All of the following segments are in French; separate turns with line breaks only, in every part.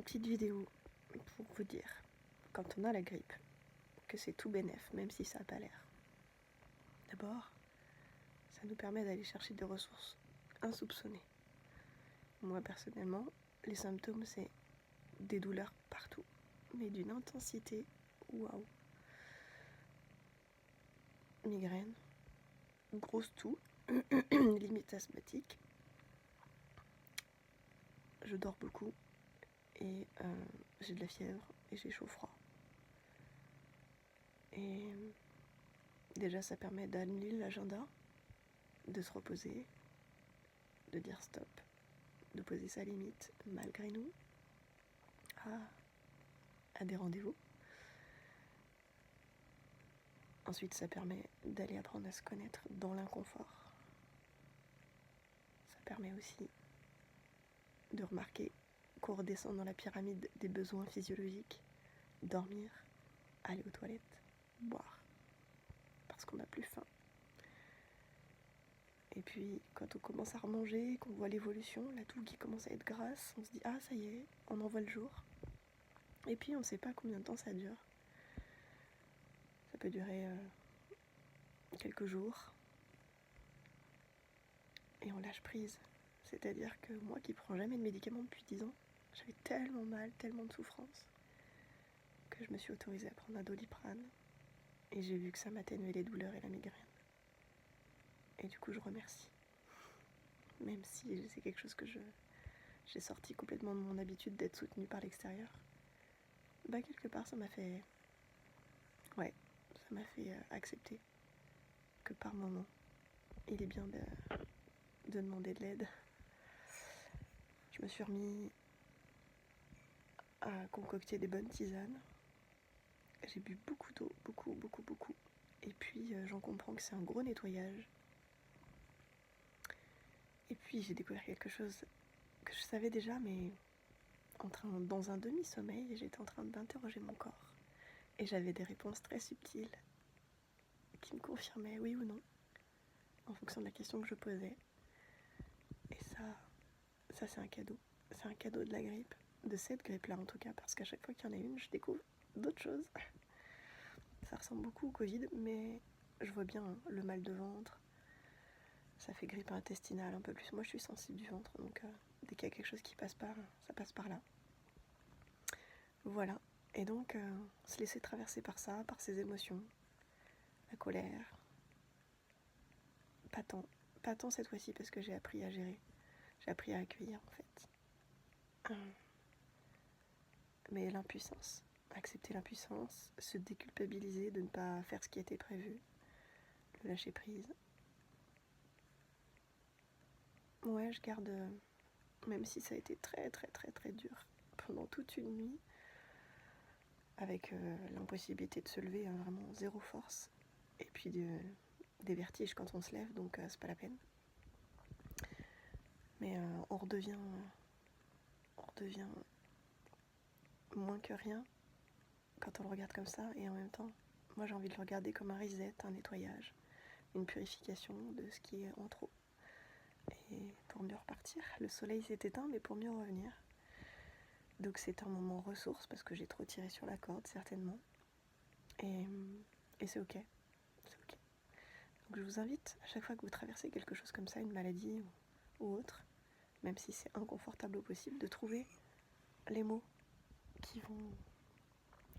petite vidéo pour vous dire, quand on a la grippe, que c'est tout bénef, même si ça n'a pas l'air. D'abord, ça nous permet d'aller chercher des ressources insoupçonnées. Moi, personnellement, les symptômes, c'est des douleurs partout, mais d'une intensité, waouh. Migraine, grosse toux, limite asthmatique. Je dors beaucoup et j'ai de la fièvre et j'ai chaud-froid. Et déjà, ça permet d'annuler l'agenda, de se reposer, de dire stop, de poser sa limite malgré nous à des rendez-vous. Ensuite, ça permet d'aller apprendre à se connaître dans l'inconfort. Ça permet aussi de remarquer qu'on redescend dans la pyramide des besoins physiologiques, dormir, aller aux toilettes, boire, parce qu'on n'a plus faim. Et puis, quand on commence à remanger, qu'on voit l'évolution, la toux qui commence à être grasse, on se dit « Ah, ça y est, on en voit le jour ». Et puis, on ne sait pas combien de temps ça dure. Ça peut durer quelques jours. Et on lâche prise. C'est-à-dire que moi qui prends jamais de médicaments depuis 10 ans, j'avais tellement mal, tellement de souffrance, que je me suis autorisée à prendre un Doliprane. Et j'ai vu que ça m'atténuait les douleurs et la migraine. Et du coup, je remercie. Même si c'est quelque chose que j'ai sorti complètement de mon habitude d'être soutenue par l'extérieur. Bah, quelque part, ça m'a fait accepter que par moment, il est bien de demander de l'aide. Je me suis remis à concocter des bonnes tisanes. J'ai bu beaucoup d'eau, beaucoup. Et puis j'en comprends que c'est un gros nettoyage. Et puis j'ai découvert quelque chose que je savais déjà, mais dans un demi-sommeil, j'étais en train d'interroger mon corps. Et j'avais des réponses très subtiles qui me confirmaient oui ou non, en fonction de la question que je posais. Et ça c'est un cadeau. C'est un cadeau de la grippe, de cette grippe-là en tout cas, parce qu'à chaque fois qu'il y en a une, je découvre d'autres choses. Ça ressemble beaucoup au Covid, mais je vois bien le mal de ventre. Ça fait grippe intestinale un peu plus. Moi, je suis sensible du ventre, donc dès qu'il y a quelque chose qui passe par, ça passe par là. Voilà. Et donc, se laisser traverser par ça, par ces émotions, la colère. Pas tant cette fois-ci parce que j'ai appris à gérer. J'ai appris à accueillir en fait. Mais l'impuissance. Accepter l'impuissance, se déculpabiliser de ne pas faire ce qui était prévu, le lâcher prise. Ouais, je garde, même si ça a été très dur pendant toute une nuit, avec l'impossibilité de se lever, hein, vraiment zéro force, et puis des vertiges quand on se lève, donc c'est pas la peine. Mais on redevient moins que rien quand on le regarde comme ça, et en même temps, moi j'ai envie de le regarder comme un reset, un nettoyage, une purification de ce qui est en trop. Et pour mieux repartir, le soleil s'est éteint, mais pour mieux revenir. Donc c'est un moment ressource, parce que j'ai trop tiré sur la corde, certainement. Et c'est ok. Donc je vous invite, à chaque fois que vous traversez quelque chose comme ça, une maladie ou autre, même si c'est inconfortable au possible, de trouver les mots qui vont,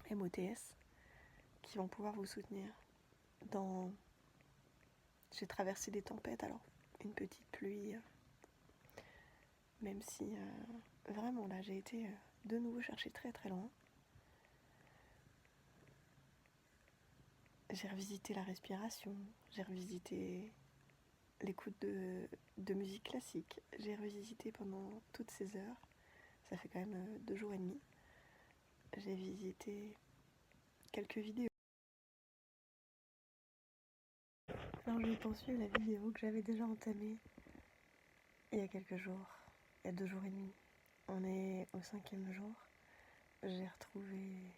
MOTS, qui vont pouvoir vous soutenir dans... J'ai traversé des tempêtes, alors une petite pluie, même si vraiment là j'ai été de nouveau chercher très loin. J'ai revisité la respiration, j'ai revisité l'écoute de musique classique, j'ai revisité pendant toutes ces heures, ça fait quand même 2 jours et demi. J'ai visité quelques vidéos. Alors je poursuis la vidéo que j'avais déjà entamée il y a quelques jours, il y a 2 jours et demi. On est au 5e jour. J'ai retrouvé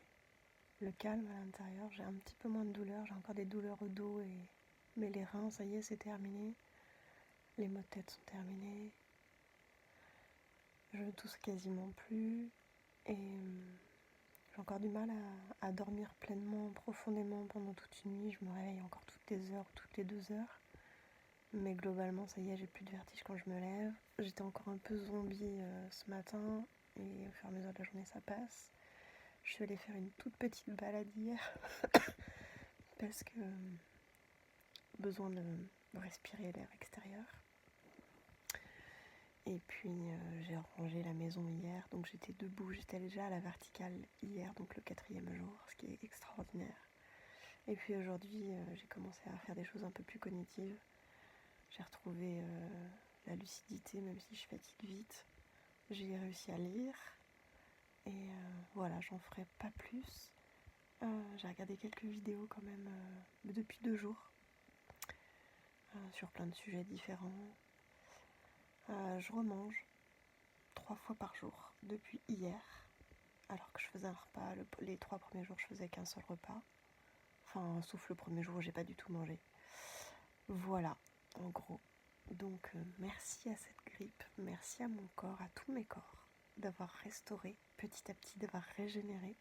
le calme à l'intérieur, j'ai un petit peu moins de douleur, j'ai encore des douleurs au dos, mais les reins, ça y est, c'est terminé. Les maux de tête sont terminés. Je ne tousse quasiment plus. Et j'ai encore du mal à dormir pleinement, profondément pendant toute une nuit. Je me réveille encore toutes les heures, toutes les 2 heures. Mais globalement, ça y est, j'ai plus de vertige quand je me lève. J'étais encore un peu zombie ce matin. Et au fur et à mesure de la journée, ça passe. Je suis allée faire une toute petite balade hier. Parce que besoin de respirer l'air extérieur. Et puis j'ai rangé la maison hier, donc j'étais debout, j'étais déjà à la verticale hier, donc le 4e jour, ce qui est extraordinaire. Et puis aujourd'hui, j'ai commencé à faire des choses un peu plus cognitives. J'ai retrouvé la lucidité, même si je fatigue vite. J'ai réussi à lire, et voilà, j'en ferai pas plus. J'ai regardé quelques vidéos quand même depuis 2 jours, sur plein de sujets différents. Je remange 3 fois par jour depuis hier, alors que je faisais un repas. Les 3 premiers jours, je faisais qu'un seul repas. Enfin, sauf le premier jour où j'ai pas du tout mangé. Voilà, en gros. Donc, merci à cette grippe, merci à mon corps, à tous mes corps, d'avoir restauré petit à petit, d'avoir régénéré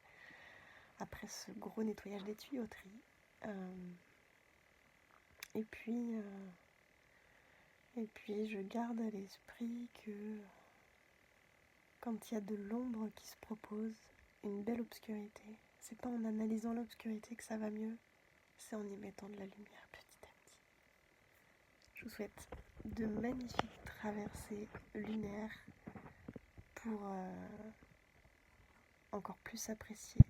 après ce gros nettoyage des tuyauteries. Et puis, je garde à l'esprit que quand il y a de l'ombre qui se propose, une belle obscurité, c'est pas en analysant l'obscurité que ça va mieux, c'est en y mettant de la lumière petit à petit. Je vous souhaite de magnifiques traversées lunaires pour encore plus apprécier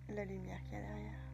la lumière qu'il y a derrière.